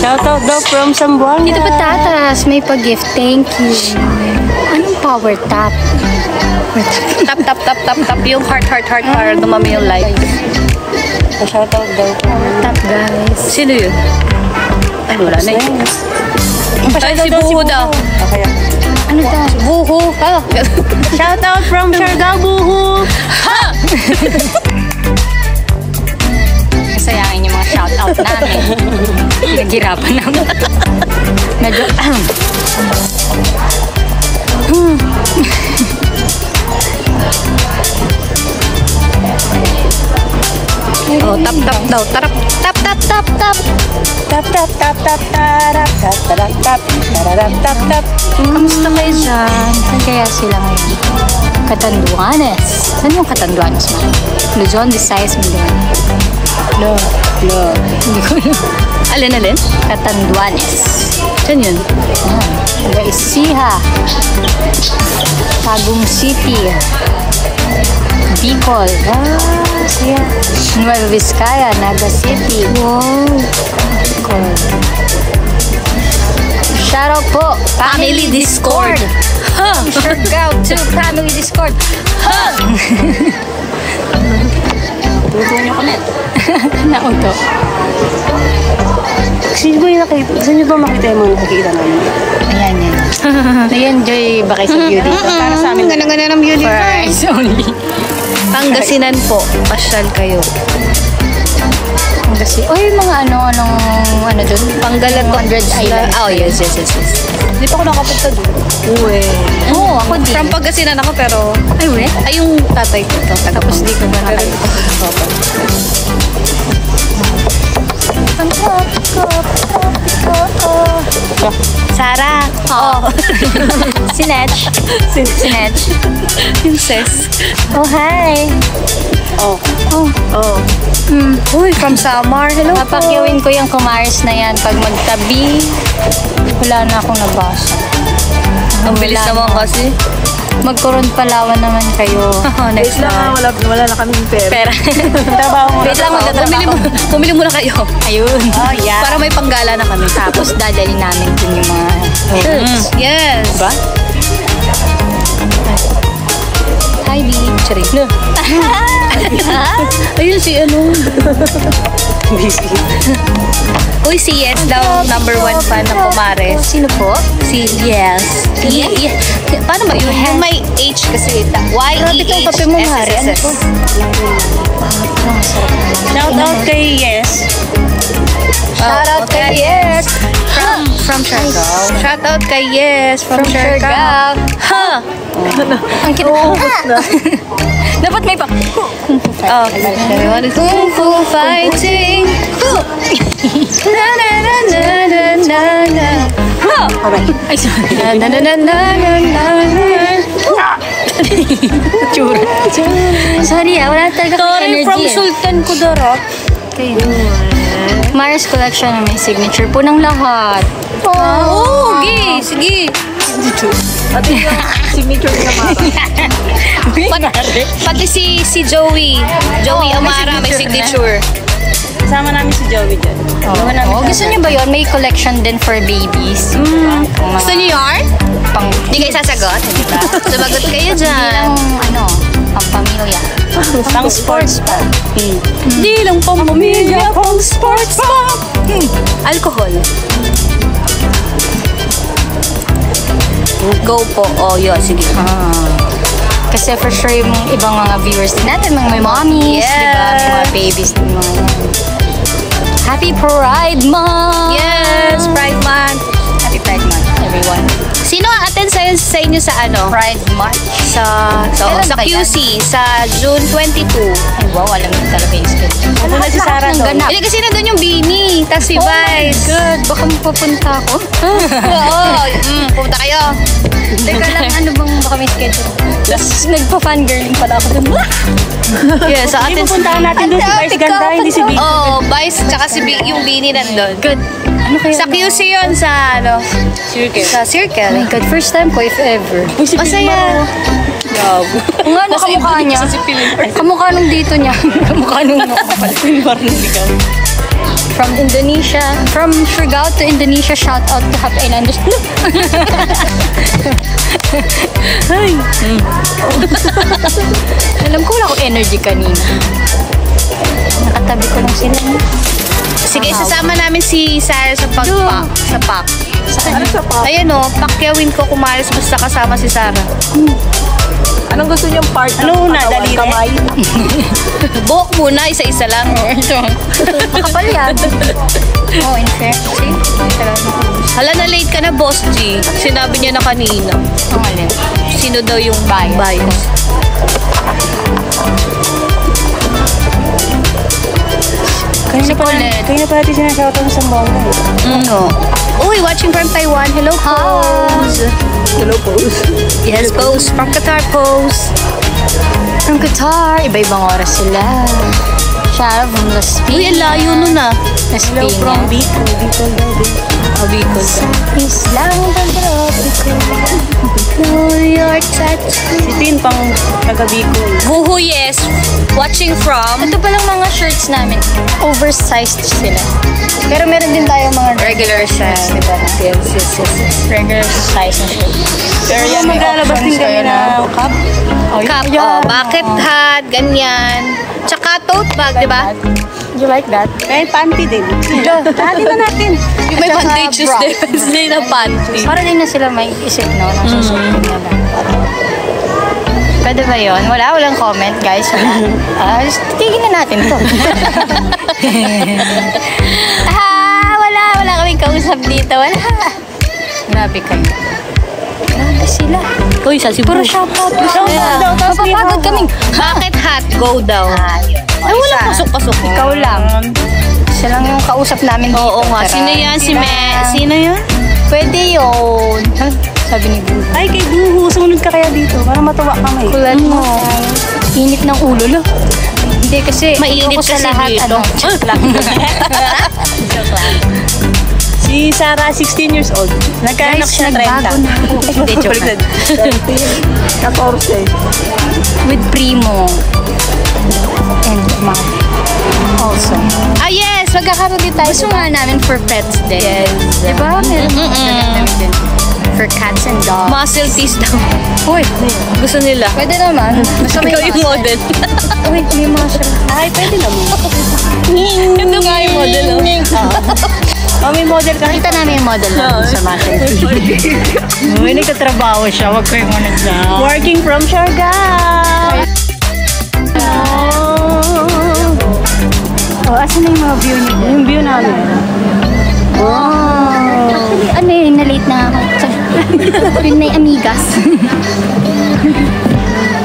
Shoutout daw from Sambuanga. Dito patatas, may pa-gift. Thank you. Anong power tap? Tap, tap, tap, tap, tap. Yung heart, dumami yung like. Shoutout daw. Power tap, guys. Sino yun? Ay, wala na yun. Ay, si Buho daw. Okay. Ano to? Buho. Ha? Shoutout from Siargao, Buho. Ha! Sayangin yung mga shoutout namin. Naghirapan naman. Medyo... Oh, tap, tap daw. Tarap. Tap, tap, tap, tap. Tap, tap, tap, tap, tarap, tap, tarap, tap, tarap, tap, tap. Kamusta kayo dyan? Saan kaya sila ngayon? Catanduanes. Saan yung Catanduanes mo? Luzon, Visayas, Mindanao. Lo. Hindi ko alam. Alin? Catanduanes. Saan yun? Isiha. Tagum City. Bicol. Siya. Nueva Vizcaya, Naga City. Wow. Bicol. Shoutout po. Family Discord. Ha! Siargao to Family Discord. Ha! Tutulong niyo kami. Nauto. Saan niyo ba makita yung mga nakikita namin? Ayan yan. Na-enjoy ba kayo sa beauty? Para sa amin. Ganda ng beauty. First only. Pangasinan po. Pasyal kayo. Kasi, mga ano doon? Panggalat 100 Islands. Oh, yes. Hindi pa ako nakapunta doon. Uwe. Oo, ako din. From Pangasinan ako pero... Ay, we? Ay, yung tatay ko. Tapos di ko ba nakalimutan? Sarah. Oh. Sinetch. Sinetch. Princess. Oh, hi. Oh. Uy, from Samar. Hello po. Papakyawin ko yung kumaris na yan. Pag magtabi, wala na akong nabasa. Ang bilis naman kasi. Magkaroon palawan naman kayo. Next Wait lang, wala na kaming pera. Trabaho mo. Wait lang, magtatrabaho. Bumili muna kayo. Ayun. Oh, yeah. Para may panggala na kami. Tapos dadali namin din yung mga shirts. Yes. Diba? Hi, B. Charing. Ayun si ano. Busy. Uy, si Yes daw, number 1 fan ng Kumares. Sino po? Si Yes. Paano ba yun? Yung may H kasi. Grabe itong kape mo, Mari. Ano to? Shoutout kay Yes. Shoutout kay Yes. From Siargao. Shoutout kay Yes. From Siargao. Ha! Ang kita. Dapat may pa. Oh, Kung Fu Fighting. Na na na na na na na. Ay, sorry. Na na na na na na na. Tsura. Sorry, wala talaga Sorry, energy. from Sultan Kudarat. Okay. Mars Collection na may signature po ng lahat. Oh, okay. Sige. Pati yung signature ni Amara. Pati si Joey. Joey Amara may signature. Kasama namin si Joey dyan. Gusto niyo ba yun? May collection din for babies. Gusto niyo yarn? Hindi kayo sasagot? Sumagot kayo dyan. Pang pamilya. Pang sports pa. Hindi lang pamilya, pang sports pa. Alcohol. Go po. Oh, yun. Sige. Kasi for sure yung ibang mga viewers din natin, mga may mommies, Yes. diba? May mga babies din mga yan. Happy Pride Month! Yes, Pride Month. Happy Pride Month, everyone. Sino ang attend sa inyo sa ano? Pride March. Sa Kailan ba yan? QC, sa June 22. Ay, wow, alam mo talaga yung schedule. Ano na si Sarah ng doon? ganap. Hindi kasi nandun yung Bini, tapos si Oh my Vice. God, baka mapupunta ako. Oo, pumunta kayo. Teka lang, ano bang baka may schedule? Tapos nagpa-fangirling pala ako dun. Yes, sa Hindi atin. pupuntahan natin doon si Vice Ganda, hindi si Bini. Oh, Vice, tsaka yung Bini nandun. Good. Ano kaya? Sa QC yun, sa ano? Circle. Sa Oh Circle. my God, first time ko if ever. Uy, si Masaya. Kung ano kamukha niya. Kamukha nung dito niya. Kamukha nung Pilmar na ikaw. From Indonesia. From Surigao to Indonesia, shout out to Hap Islanders. Ay. Alam ko wala akong energy kanina. Nakatabi ko lang sila. Sige, sasama namin si Sarah sa pagpa. Sa pack. Ano sa pa? Ayan o, pakyawin ko kumalas basta kasama si Sarah. Anong gusto niyong part? Ano una, Katawan, daliri? kamay? Buhok muna, isa-isa lang. Makapal yan. Oh, in fair. See? Hala na late ka na, Boss G. Sinabi niya na kanina. Ang alin. Sino daw yung bias? Kaya na pala natin sinashoutout sa mga. No. Uy, watching from Taiwan. Hello, Pose. Hello, Pose. Yes, Pose. From Qatar, Pose. From Qatar, iba-ibang oras sila. Shout out from Las Piñas. Uy, ang layo nun ah. Las Hello from Piñas. Bicol. Bicol daw din. Bicol. Islang Pagropicol. Know your touch. Si Tin pang taga Bicol. Huhu, yes. Watching from Ito palang mga shirts namin. Oversized sila. Pero meron din tayo mga regular size. diba? Yes. Regular size na shirts. Pero yan, maglalabas din kami ng cup. Cup, oh, bucket hat, ganyan. Tsaka tote bag, di ba? Do you like that? May panty din. Dati na natin. Yung may Tsaka bandages bra. din. Hindi na panty. Para din na sila may isip, no? Nang susunod nila. Pwede ba yun? Walang comment, guys. Wala. Tigil na natin to. Wala kaming kausap dito. Wala. Grabe kayo. Grabe sila. Uy, sa Cebu. Puro shoutout. Mapapagod kaming. Bucket hat, go daw. Ayun. Ay, wala pasok-pasok. Ikaw lang. Siya lang yung kausap namin dito. Oo nga. Tara. Sino yan? Si Me? Sino yan? Pwede yun. Sabi ni Boo. Ay, kay Buhu. Sumunod ka kaya dito. Para matuwa ka may. Kulan mo. Init ng ulo, lo. Hindi kasi Mainit ayoko sa kasi lahat, dito. ano. Joke lang. Si Sarah, 16 years old. Nagkaanak siya, 30. nagbago na ako. Hindi, joke lang. 14. With Primo. And Mom. Also. Ah, yes! Magkakaroon din tayo. Gusto nga namin for pets din. Yes. Diba? Meron din. For cats and dogs. Muscle tees daw. Uy, Gusto nila. pwede naman. Basta may Ikaw yung muscle. model. Uy, may muscle. Ay, pwede naman. Ito nga yung model. Oh, may model ka. Nakita namin yung model namin sa muscle. Uy, nagtatrabaho siya. Huwag kayo muna dyan. Working from Siargao. Oh, asan na yung mga view niyo? Yung view namin. Wow! Ano yun? Na-late na ako. Yun na yung amigas.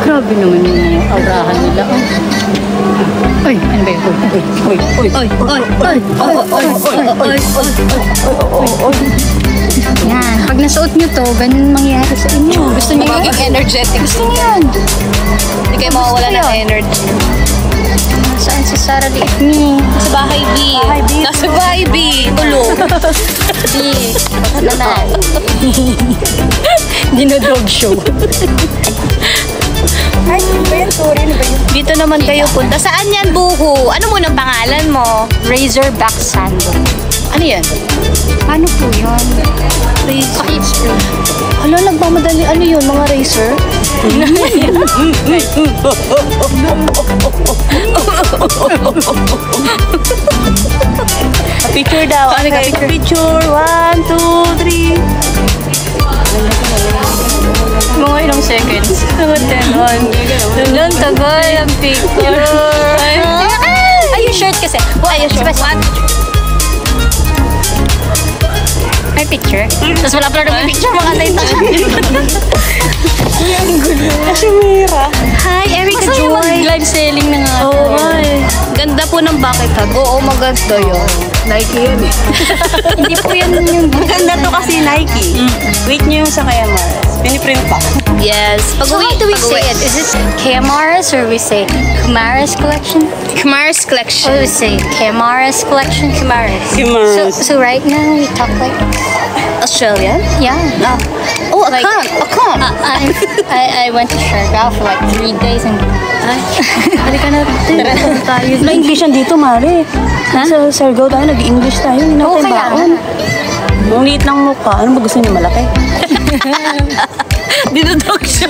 Grabe naman yung aurahan nila. Uy, ano ba yun? Uy. Yan. Pag nasuot nyo to, ganun mangyayari sa inyo. Gusto nyo yun? Magiging energetic. Gusto nyo yun? Hindi kayo mawawala ng Gusto yun. energy. Saan si Sarah Liit ni? Sa bahay B. Nasa bahay B. Tulog. Di. Naman. Dinodog show. Ay, ba yan? Sorry, ano ba yun? Dito naman kayo punta. Saan yan, Buhu? Ano mo ng pangalan mo? Razorback sandal. Ano yan? Paano po yun? Paki-explain. Hala, nagmamadali. Ano yun? Mga racer? Picture daw. Ano ka, Okay, picture. 1, 2, 3. Mga ilang seconds. Ang tagal ang picture. Ay, yung shirt kasi. Ay, sure. What? May picture. Tapos wala pala naman picture. Mga tayo Kasi Mira. Hi, Erica Kasi Joy. live selling na nga. Oo, ay. Ganda po ng bucket hat. Oo, maganda yun. Nike yun eh. Hindi po yan yung... Maganda to kasi Nike. Wait nyo yung sa kaya Mars. Piniprint pa. Yes. So how do we say it? Is it Kamaras or we say Kamaras collection? Kamaras Or collection. we say Kamaras collection? Kamaras. So right now we talk like Australian? yeah. Oh, a Like- cup. A cup. I went to Siargao for like 3 days and Halika na. Tayo. Wala English yan dito, Mare. Sa Siargao tayo, nag-English tayo. Hindi Oo, natin kaya baon. Ang liit ng mukha. Ano ba gusto niyo malaki? Dinudog siya.